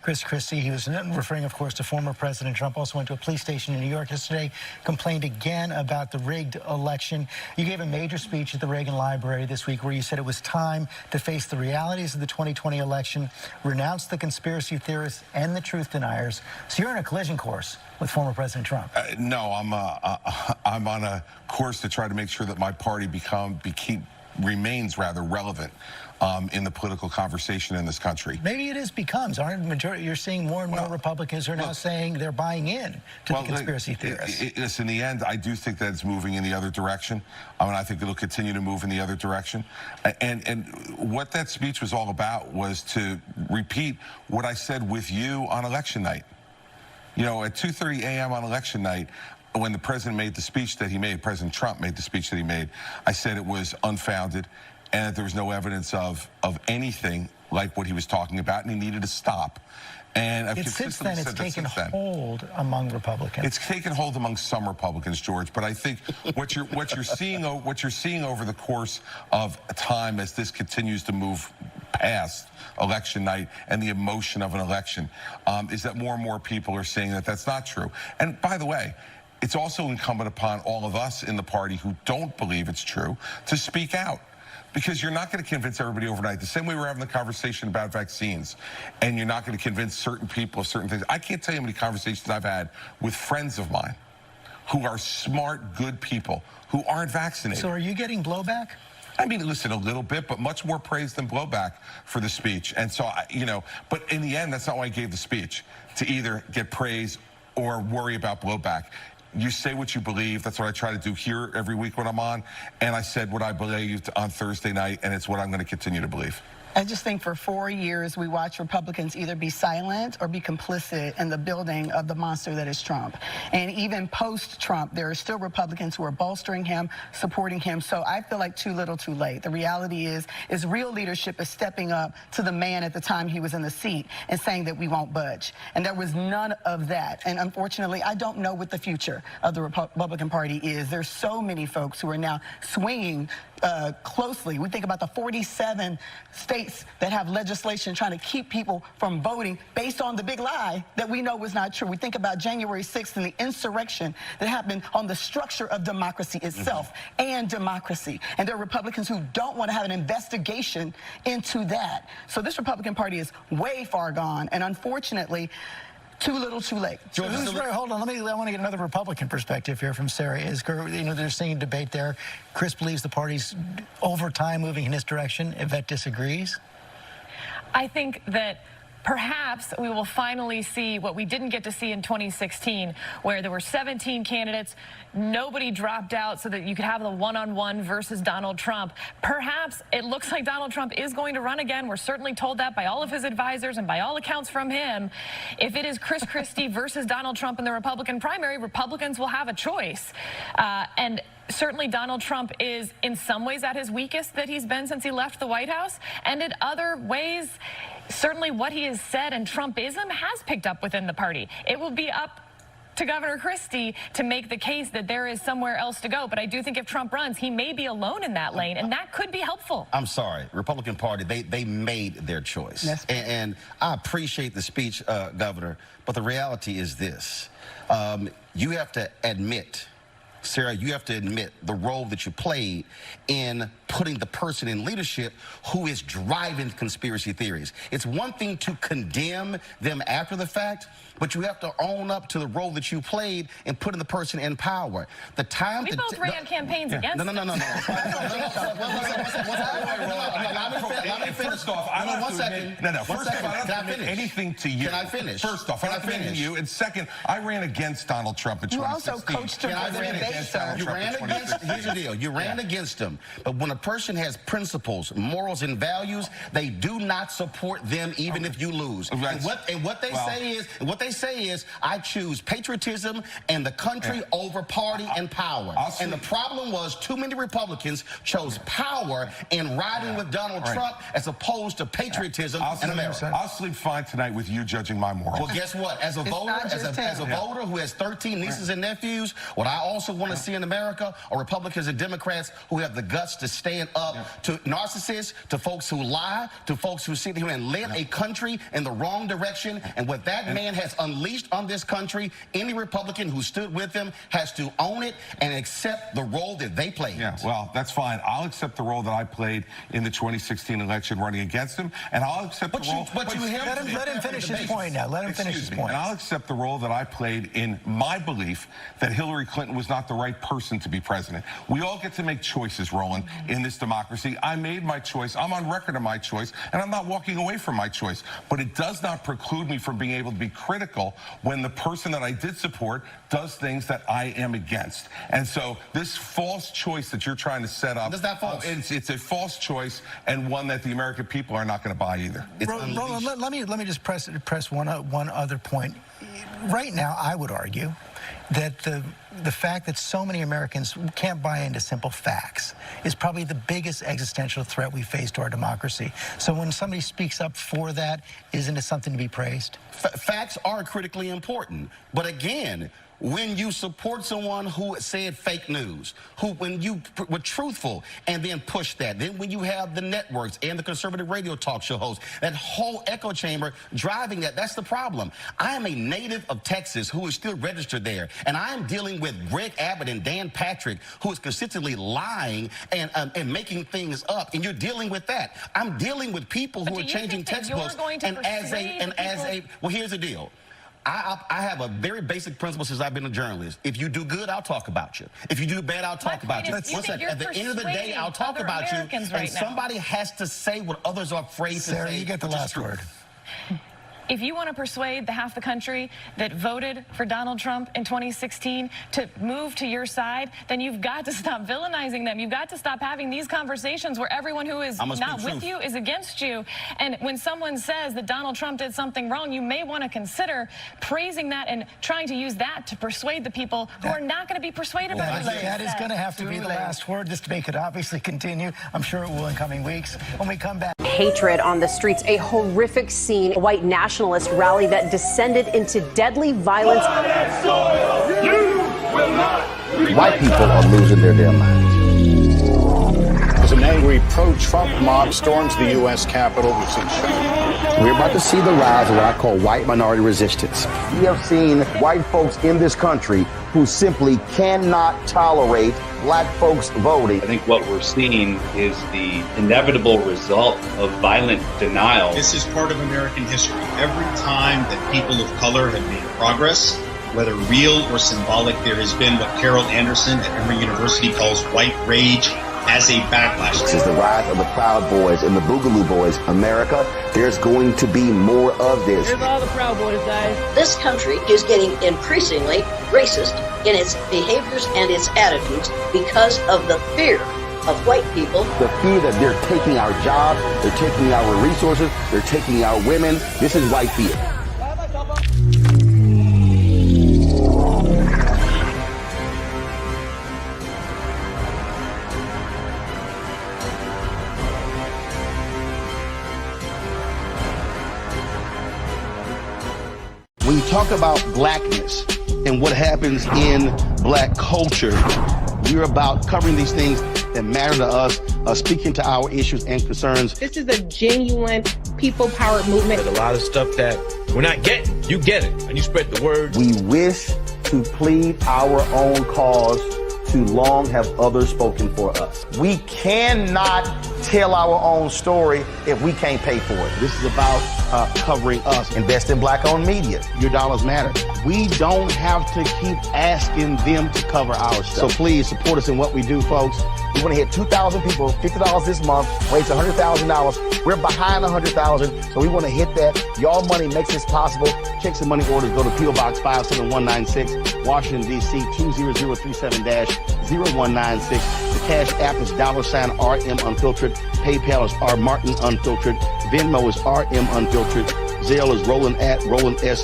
Chris Christie. He was referring, of course, to former President Trump. Also went to a police station in New York yesterday, complained again about the rigged election. You gave a major speech at the Reagan Library this week where you said it was time to face the realities of the 2020 election, renounce the conspiracy theorists and the truth deniers. So you're on a collision course with former President Trump. No, I'm on a course to try to make sure that my party remains rather relevant in the political conversation in this country. Maybe it becomes. Aren't majority? You're seeing more and more Republicans are now saying they're buying in to the conspiracy theorists. In the end, I do think that it's moving in the other direction. I mean, I think it'll continue to move in the other direction. And what that speech was all about was to repeat what I said with you on election night. You know, at 2:30 a.m. on election night, when the president made the speech that he made, President Trump made the speech that he made, I said it was unfounded and that there was no evidence of anything like what he was talking about, and he needed to stop. And I've consistently said that since then. It's taken hold among Republicans. It's taken hold among some Republicans, George. But I think what you're seeing over the course of time as this continues to move past election night and the emotion of an election is that more and more people are saying that that's not true. And by the way, it's also incumbent upon all of us in the party who don't believe it's true to speak out. Because you're not going to convince everybody overnight. The same way we're having the conversation about vaccines, and you're not going to convince certain people of certain things. I can't tell you how many conversations I've had with friends of mine who are smart, good people who aren't vaccinated. So are you getting blowback? I mean, listen, a little bit, but much more praise than blowback for the speech. And so, you know, but in the end, that's not why I gave the speech, to either get praise or worry about blowback. You say what you believe. That's what I try to do here every week when I'm on. And I said what I believed on Thursday night, and it's what I'm going to continue to believe. I just think for 4 years, we watch Republicans either be silent or be complicit in the building of the monster that is Trump. And even post-Trump, there are still Republicans who are bolstering him, supporting him. So I feel like too little, too late. The reality is real leadership is stepping up to the man at the time he was in the seat and saying that we won't budge. And there was none of that. And unfortunately, I don't know what the future of the Republican Party is. There's so many folks who are now swinging closely. We think about the 47 states that have legislation trying to keep people from voting based on the big lie that we know was not true. We think about January 6th and the insurrection that happened on the structure of democracy itself and democracy. And there are Republicans who don't want to have an investigation into that. So this Republican Party is way far gone, and unfortunately, too little, too late. Hold on, I want to get another Republican perspective here from Sarah Isgur. You know, they're seeing debate there. Chris believes the party's over time moving in this direction. Yvette disagrees. I think that perhaps we will finally see what we didn't get to see in 2016, where there were 17 candidates, nobody dropped out so that you could have the one-on-one versus Donald Trump. Perhaps it looks like Donald Trump is going to run again. We're certainly told that by all of his advisors and by all accounts from him. If it is Chris Christie versus Donald Trump in the Republican primary, Republicans will have a choice. And certainly Donald Trump is in some ways at his weakest that he's been since he left the White House, and in other ways, certainly what he has said and Trumpism has picked up within the party. It will be up to Governor Christie to make the case that there is somewhere else to go. But I do think if Trump runs, he may be alone in that lane, and that could be helpful. I'm sorry. Republican Party, they made their choice. Yes. And I appreciate the speech, Governor, but the reality is this. You have to admit, Sarah, you have to admit the role that you played in putting the person in leadership who is driving conspiracy theories. It's one thing to condemn them after the fact, but you have to own up to the role that you played in putting the person in power. The time we both ran campaigns against No. Let me finish. First off, I don't have to admit, First off, I don't have to admit anything to you. Can I finish? First off, I don't have to admit to you. And second, I ran against Donald Trump in 2016. You also coached him for the debate, sir. You ran against, here's the deal, you ran against him. But when a person has principles, morals, and values, they do not support them even if you lose. Right. And what they say is, I choose patriotism and the country over party and power. And the problem was too many Republicans chose power in riding with Donald Trump as opposed to patriotism in America. I'll sleep fine tonight with you judging my morals. Well, guess what? As a voter, as a voter who has 13 nieces and nephews, what I also want want to see in America are Republicans and Democrats who have the guts to stand up to narcissists, to folks who lie, to folks who sit here and lead a country in the wrong direction. And what that man has unleashed on this country, any Republican who stood with him has to own it and accept the role that they played. Yeah, well, that's fine. I'll accept the role that I played in the 2016 election running against him, and I'll accept the role... Let him finish his point now. Let him finish his point. And I'll accept the role that I played in my belief that Hillary Clinton was not the right person to be president. We all get to make choices, Roland, in this democracy. I made my choice. I'm on record of my choice, and I'm not walking away from my choice. But it does not preclude me from being able to be critical when the person that I did support does things that I am against. And so this false choice that you're trying to set up, That's not false. It's a false choice, and one that the American people are not going to buy either. Roland, let me just press one other point. Right now, I would argue that the fact that so many Americans can't buy into simple facts is probably the biggest existential threat we face to our democracy. So when somebody speaks up for that, isn't it something to be praised? Facts are critically important. But again, when you support someone who said fake news, when you were truthful and then push that, then when you have the networks and the conservative radio talk show hosts, that whole echo chamber driving that's the problem. I am a native of Texas who is still registered there, and I am dealing with Greg Abbott and Dan Patrick, who is consistently lying and making things up, and you're dealing with that. I'm dealing with people who are changing textbooks, well, here's the deal. I have a very basic principle since I've been a journalist. If you do good, I'll talk about you. If you do bad, I'll talk about you. At the end of the day, I'll talk about you. And somebody has to say what others are afraid to say. Sarah, you get the last word. If you want to persuade the half the country that voted for Donald Trump in 2016 to move to your side, then you've got to stop villainizing them. You've got to stop having these conversations where everyone who is not with you is against you. And when someone says that Donald Trump did something wrong, you may want to consider praising that and trying to use that to persuade the people who are not going to be persuaded by what that is going to have to be the last word. This debate could obviously continue. I'm sure it will in coming weeks. When we come back. Hatred on the streets, a horrific scene, a white nationalist rally that descended into deadly violence. White people are losing their damn minds. As an angry pro-Trump mob storms the U.S. Capitol, we've seen We're about to see the rise of what I call white minority resistance. We have seen white folks in this country who simply cannot tolerate black folks voting. I think what we're seeing is the inevitable result of violent denial. This is part of American history. Every time that people of color have made progress, whether real or symbolic, there has been what Carol Anderson at Emory University calls white rage as a backlash. This is the rise of the Proud Boys and the Boogaloo Boys. America, there's going to be more of this. Here's all the Proud Boys, guys. This country is getting increasingly racist in its behaviors and its attitudes because of the fear of white people. The fear that they're taking our jobs, they're taking our resources, they're taking our women. This is white fear. When you talk about blackness and what happens in black culture, you're about covering these things that matter to us, speaking to our issues and concerns. This is a genuine people-powered movement. There's a lot of stuff that we're not getting. You get it, and you spread the word. We wish to plead our own cause. Too long have others spoken for us. We cannot tell our own story if we can't pay for it. This is about covering us. Invest in black-owned media. Your dollars matter. We don't have to keep asking them to cover our stuff. So please support us in what we do, folks. We want to hit 2,000 people, $50 this month, raise $100,000. We're behind 100,000, so we want to hit that. Y'all money makes this possible. Checks and money orders go to P.O. Box 57196, Washington, D.C. 20037-0196. The Cash App is $RM Unfiltered. PayPal is R Martin Unfiltered. Venmo is RM Unfiltered. Zelle is Roland at Roland S.